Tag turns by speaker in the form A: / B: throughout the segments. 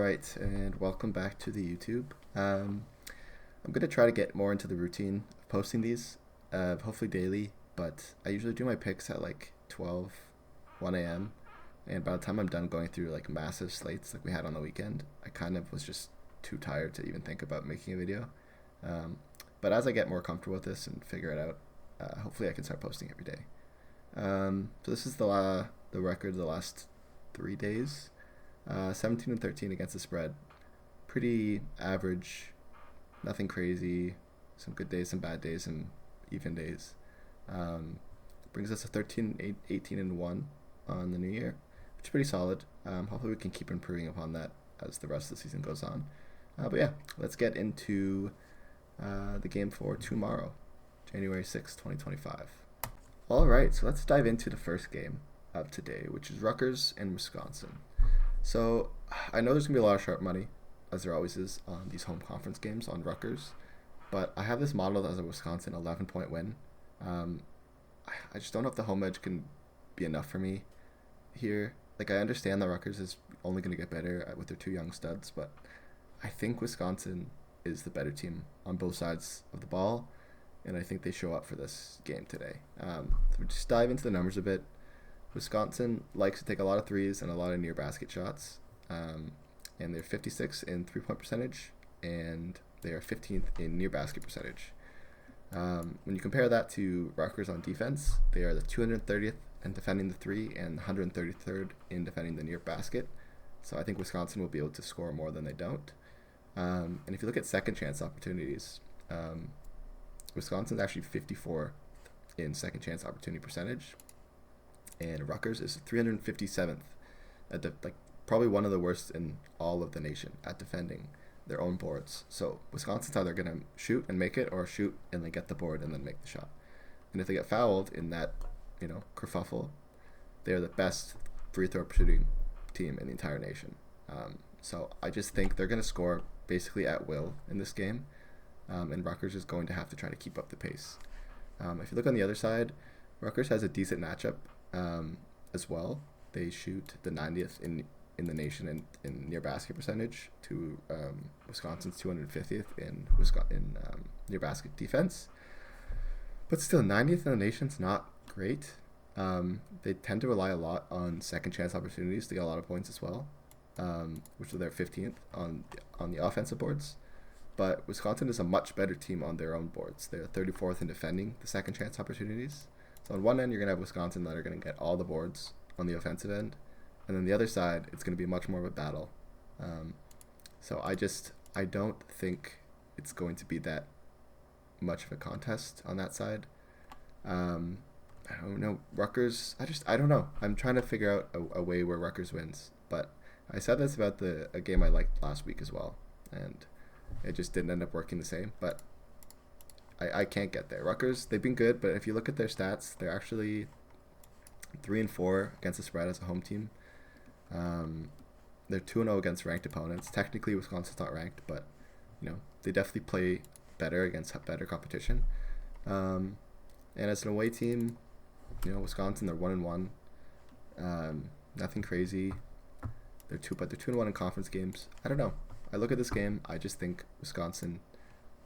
A: Alright, and welcome back to the YouTube. I'm going to try to get more into the routine of posting these, hopefully daily, but I usually do my picks at like 12, 1 a.m., and by the time I'm done going through like massive slates like we had on the weekend, I kind of was just too tired to even think about making a video. Um, but as I get more comfortable with this and figure it out, hopefully I can start posting every day. So this is the record of the last 3 days. 17 and 13 against the spread. Pretty average, nothing crazy. Some good days, some bad days, some even days. Brings us to 13, 18 and 1 on the new year, which is pretty solid. Hopefully we can keep improving upon that as the rest of the season goes on. But yeah, let's get into the game for tomorrow, January 6th, 2025. All right, so let's dive into the first game of today, which is Rutgers and Wisconsin. So I know there's going to be a lot of sharp money, as there always is on these home conference games on Rutgers, but I have this modeled as a Wisconsin 11-point win. I just don't know if the home edge can be enough for me here. Like, I understand that Rutgers is only going to get better with their two young studs, but I think Wisconsin is the better team on both sides of the ball, and I think they show up for this game today. So we just dive into the numbers a bit. Wisconsin likes to take a lot of threes and a lot of near basket shots, and they're 56 in three-point percentage, and they are 15th in near basket percentage. When you compare that to Rutgers on defense, they are the 230th in defending the three and 133rd in defending the near basket. So I think Wisconsin will be able to score more than they don't. And if you look at second chance opportunities, Wisconsin's actually 54th in second chance opportunity percentage, and Rutgers is 357th at probably one of the worst in all of the nation at defending their own boards. So Wisconsin's either going to shoot and make it, or shoot and then get the board and then make the shot. And if they get fouled in that, kerfuffle, they are the best free throw shooting team in the entire nation. So I just think they're going to score basically at will in this game, and Rutgers is going to have to try to keep up the pace. If you look on the other side, Rutgers has a decent matchup as well. They shoot the 90th in the nation in near basket percentage to Wisconsin's 250th in near basket defense. But still, 90th in the nation's not great. They tend to rely a lot on second chance opportunities to get a lot of points as well, which are their 15th on the offensive boards. But Wisconsin is a much better team on their own boards. They're 34th in defending the second chance opportunities. So on one end, you're going to have Wisconsin that are going to get all the boards on the offensive end. And then the other side, it's going to be much more of a battle. So I don't think it's going to be that much of a contest on that side. I don't know. Rutgers, I don't know. I'm trying to figure out a way where Rutgers wins. But I said this about a game I liked last week as well. And it just didn't end up working the same. But I can't get there. Rutgers, they've been good, but if you look at their stats, they're actually 3-4 against the spread as a home team. They're 2-0 against ranked opponents. Technically, Wisconsin's not ranked, but they definitely play better against better competition. And as an away team, Wisconsin, they're 1-1. Nothing crazy. They're 2-1 in conference games. I don't know. I look at this game, I just think Wisconsin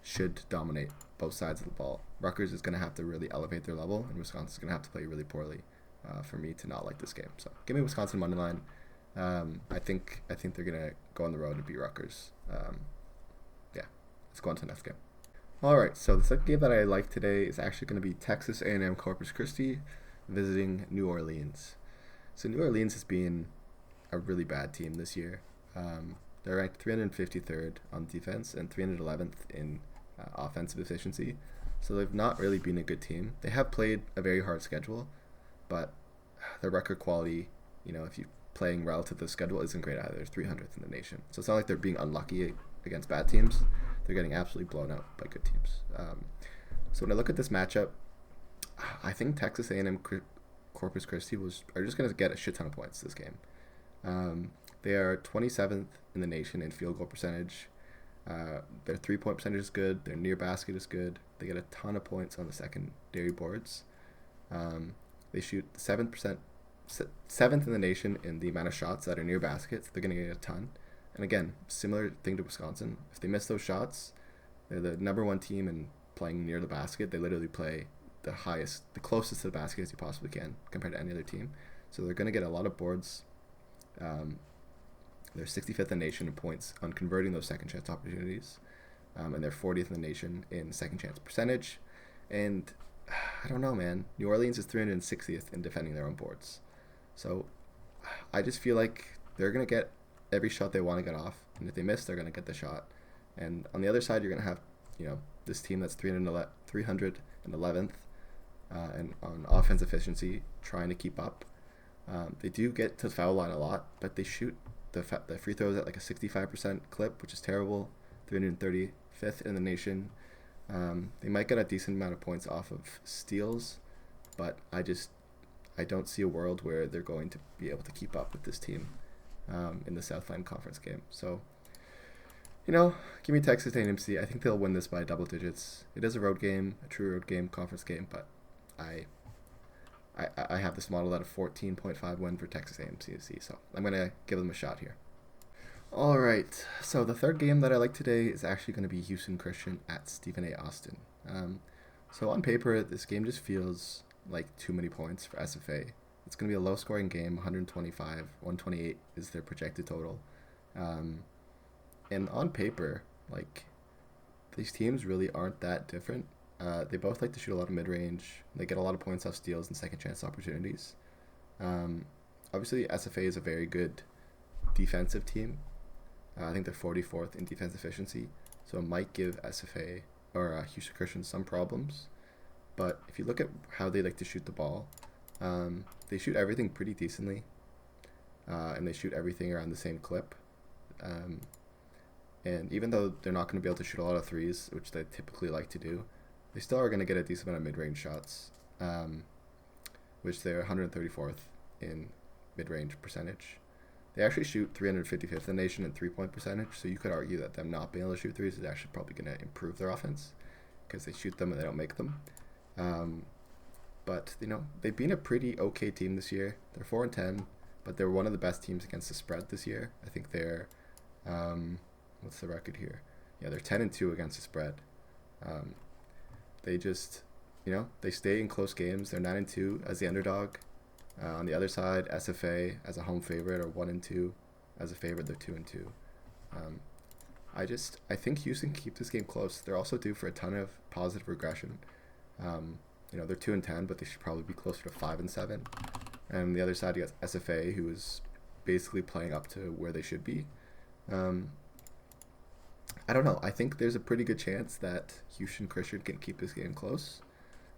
A: should dominate both sides of the ball. Rutgers is going to have to really elevate their level, and Wisconsin is going to have to play really poorly for me to not like this game. So give me Wisconsin money line. I think they're going to go on the road and beat Rutgers. Yeah, let's go on to the next game. All right, so the second game that I like today is actually going to be Texas A&M Corpus Christi visiting New Orleans. So New Orleans has been a really bad team this year. They're ranked 353rd on defense and 311th in offensive efficiency. So they've not really been a good team. They have played a very hard schedule, but their record quality, if you're playing relative to the schedule, isn't great either. They're 300th in the nation. So it's not like they're being unlucky against bad teams. They're getting absolutely blown out by good teams. So when I look at this matchup, I think Texas A&M Corpus Christi are just going to get a shit ton of points this game. They are 27th in the nation in field goal percentage. Their three-point percentage is good. Their near basket is good. They get a ton of points on the secondary boards. They shoot 7%, 7th in the nation in the amount of shots that are near baskets. They're going to get a ton. And again, similar thing to Wisconsin. If they miss those shots, they're the number one team in playing near the basket. They literally play the closest to the basket as you possibly can compared to any other team. So they're going to get a lot of boards. They're 65th in the nation in points on converting those second chance opportunities. And they're 40th in the nation in second chance percentage. And I don't know, man. New Orleans is 360th in defending their own boards. So I just feel like they're going to get every shot they want to get off. And if they miss, they're going to get the shot. And on the other side, you're going to have, this team that's 311th and on offense efficiency, trying to keep up. They do get to the foul line a lot, but they shoot the free throws at like a 65% clip, which is terrible. 335th in the nation. They might get a decent amount of points off of steals, but I don't see a world where they're going to be able to keep up with this team in the Southland Conference game. So, give me Texas A&M CC. I think they'll win this by double digits. It is a road game, a true road game, conference game, but I have this model at a 14.5 win for Texas A&M CC, so I'm going to give them a shot here. All right, so the third game that I like today is actually going to be Houston Christian at Stephen A. Austin. So on paper, this game just feels like too many points for SFA. It's going to be a low-scoring game, 125, 128 is their projected total. And on paper, like, these teams really aren't that different. They both like to shoot a lot of mid-range. They get a lot of points off steals and second chance opportunities. Obviously, SFA is a very good defensive team. I think they're 44th in defense efficiency, so it might give SFA or Houston Christian some problems. But if you look at how they like to shoot the ball, they shoot everything pretty decently, and they shoot everything around the same clip. And even though they're not going to be able to shoot a lot of threes, which they typically like to do, they still are going to get a decent amount of mid-range shots, which they're 134th in mid-range percentage. They actually shoot 355th in the nation in three-point percentage, so you could argue that them not being able to shoot threes is actually probably going to improve their offense because they shoot them and they don't make them. But, they've been a pretty okay team this year. They're 4-10, but they're one of the best teams against the spread this year. I think they're, what's the record here? Yeah, they're 10-2 against the spread. They just, they stay in close games. They're 9-2 as the underdog. On the other side, SFA as a home favorite are 1-2. As a favorite, they're 2-2. I think Houston can keep this game close. They're also due for a ton of positive regression. They're 2-10, but they should probably be closer to 5-7. And on the other side, you got SFA, who is basically playing up to where they should be. I don't know. I think there's a pretty good chance that Houston Christian can keep this game close,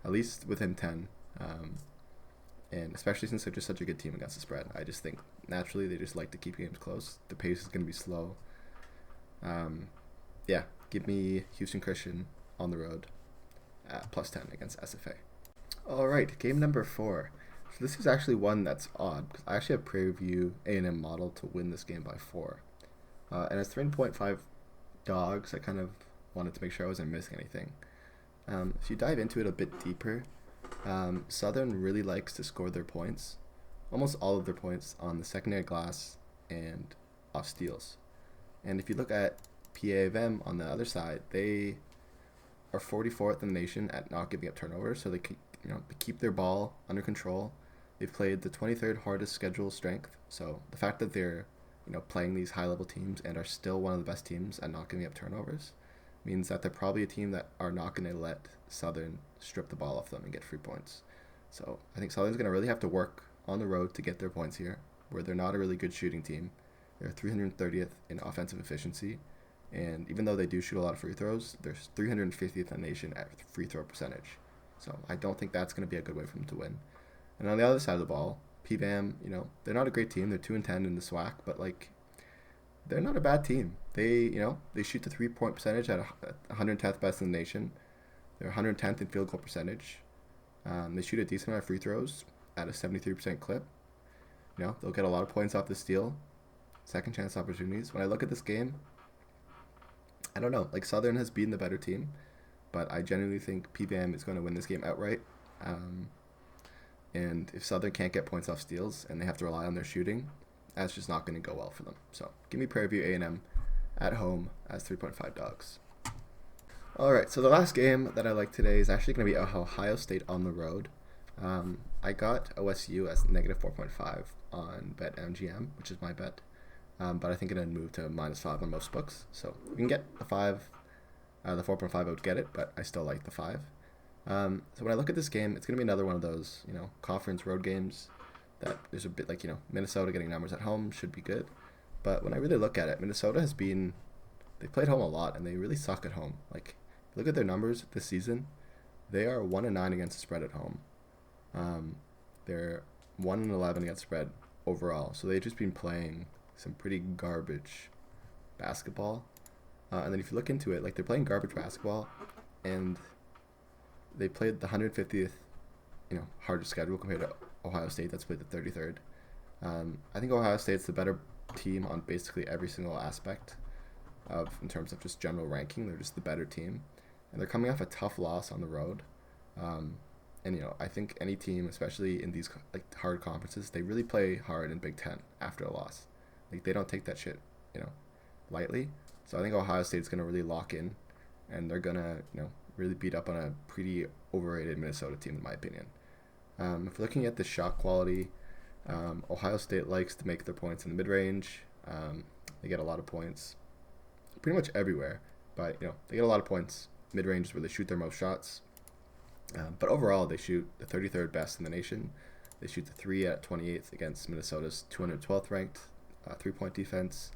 A: at least within 10. And especially since they're just such a good team against the spread. I just think naturally they just like to keep games close. The pace is going to be slow. Give me Houston Christian on the road at +10 against SFA. All right, game number 4. So this is actually one that's odd because I actually have preview A&M model to win this game by 4. And it's 3.5 dogs. I kind of wanted to make sure I wasn't missing anything. If you dive into it a bit deeper, Southern really likes to score their points, almost all of their points, on the secondary glass and off steals. And if you look at PVAM on the other side, they are 44th in the nation at not giving up turnovers, so they keep their ball under control. They've played the 23rd hardest schedule strength, so the fact that they're playing these high-level teams and are still one of the best teams at not giving up turnovers means that they're probably a team that are not going to let Southern strip the ball off them and get free points. So I think Southern's going to really have to work on the road to get their points here, where they're not a really good shooting team. They're 330th in offensive efficiency, and even though they do shoot a lot of free throws, they're 350th in the nation at free throw percentage. So I don't think that's going to be a good way for them to win. And on the other side of the ball, PVAM, they're not a great team. They're 2-10 in the SWAC, but they're not a bad team. They shoot the 3-point percentage at 110th best in the nation. They're 110th in field goal percentage. They shoot a decent amount of free throws at a 73% clip. They'll get a lot of points off the steal, second chance opportunities. When I look at this game, I don't know. Southern has been the better team, but I genuinely think PVAM is going to win this game outright. And if Southern can't get points off steals and they have to rely on their shooting, that's just not going to go well for them. So give me Prairie View A&M at home as 3.5 dogs. All right, so the last game that I like today is actually going to be Ohio State on the road. I got OSU as negative 4.5 on BetMGM, which is my bet. But I think it would move to -5 on most books. So you can get the 5, the 4.5 I would get it, but I still like the 5. So when I look at this game, it's going to be another one of those, conference road games that there's a bit like, Minnesota getting numbers at home should be good. But when I really look at it, Minnesota they played home a lot and they really suck at home. Like, if you look at their numbers this season, they are 1-9 against the spread at home. They're 1-11 against the spread overall. So they've just been playing some pretty garbage basketball. And then if you look into it, like, they're playing garbage basketball, and they played the 150th, hardest schedule compared to Ohio State that's played the 33rd. I think Ohio State's the better team on basically every single aspect in terms of just general ranking. They're just the better team, and they're coming off a tough loss on the road. And I think any team, especially in these hard conferences, they really play hard in Big Ten after a loss. Like, they don't take that shit, lightly. So I think Ohio State's gonna really lock in, and they're gonna, really beat up on a pretty overrated Minnesota team, in my opinion. If we're looking at the shot quality, Ohio State likes to make their points in the mid-range. They get a lot of points pretty much everywhere, but they get a lot of points mid-range is where they shoot their most shots. But overall, they shoot the 33rd best in the nation. They shoot the 3 at 28th against Minnesota's 212th ranked 3-point defense.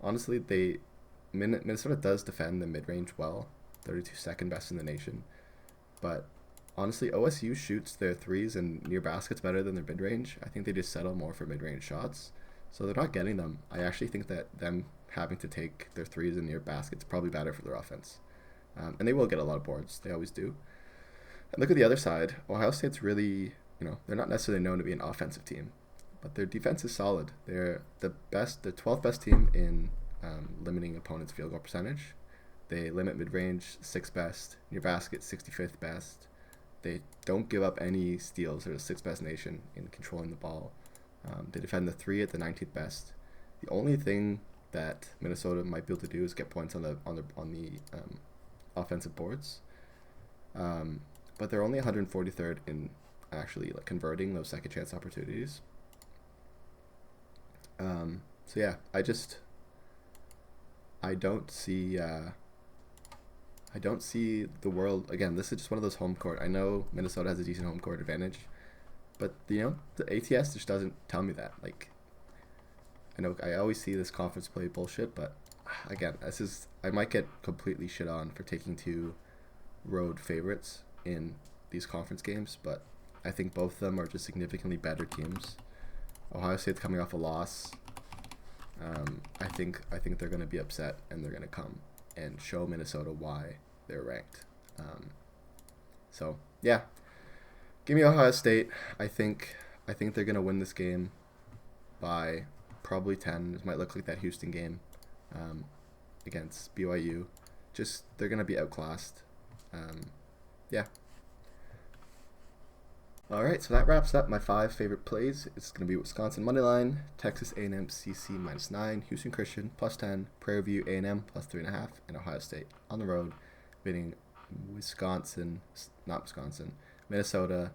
A: Honestly, Minnesota does defend the mid-range well, 32nd best in the nation. But honestly, OSU shoots their threes and near baskets better than their mid-range. I think they just settle more for mid-range shots, so they're not getting them. I actually think that them having to take their threes and near baskets is probably better for their offense. And they will get a lot of boards. They always do. And look at the other side. Ohio State's really, they're not necessarily known to be an offensive team, but their defense is solid. They're the 12th best team in limiting opponents' field goal percentage. They limit mid-range, 6th best. Near basket, 65th best. They don't give up any steals. They're the 6th best nation in controlling the ball. They defend the 3 at the 19th best. The only thing that Minnesota might be able to do is get points on the offensive boards. But they're only 143rd in actually converting those second chance opportunities. So yeah, I don't see the world. Again, this is just one of those home court. I know Minnesota has a decent home court advantage, but the ATS just doesn't tell me that. Like, I know I always see this conference play bullshit, but again, I might get completely shit on for taking 2 road favorites in these conference games, but I think both of them are just significantly better teams. Ohio State's coming off a loss. I think they're going to be upset, and they're going to come and show Minnesota why they're ranked. So yeah, give me Ohio State. I think they're going to win this game by probably 10. This might look like that Houston game against BYU. Just, they're going to be outclassed. Yeah. Alright, so that wraps up my 5 favorite plays. It's going to be Wisconsin Moneyline, Texas A&M CC -9, Houston Christian +10, Prairie View A&M +3.5, and Ohio State on the road, beating Minnesota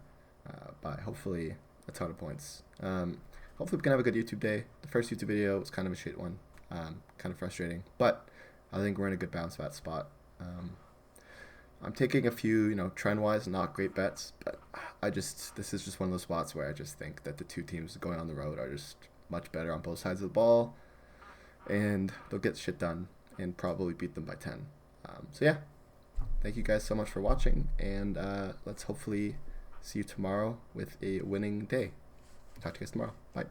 A: by hopefully a ton of points. Hopefully we can have a good YouTube day. The first YouTube video was kind of a shit one, kind of frustrating, but I think we're in a good bounce back spot. I'm taking a few, trend-wise, not great bets, but this is just one of those spots where I just think that the 2 teams going on the road are just much better on both sides of the ball, and they'll get shit done and probably beat them by 10. So yeah, thank you guys so much for watching, and let's hopefully see you tomorrow with a winning day. Talk to you guys tomorrow. Bye.